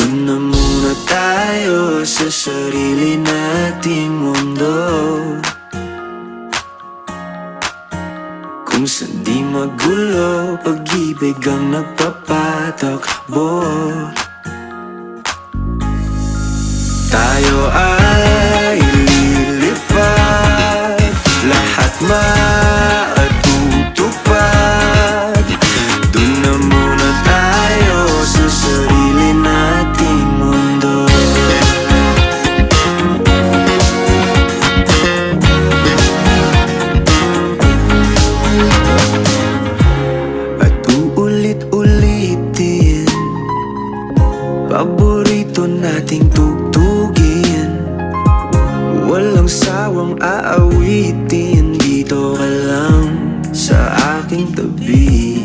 Doon na muna tayo sa sarili nating mundo, kung saan di magulo, pag-ibig ang nagpapatakbo. Tayo ay lilipad, lahat matutupad. Doon na muna tayo sa sarili nating mundo. At uulit-ulitin, paborito nating tugtugin, walang sawang aawitin. Dito ka lang sa aking tabi.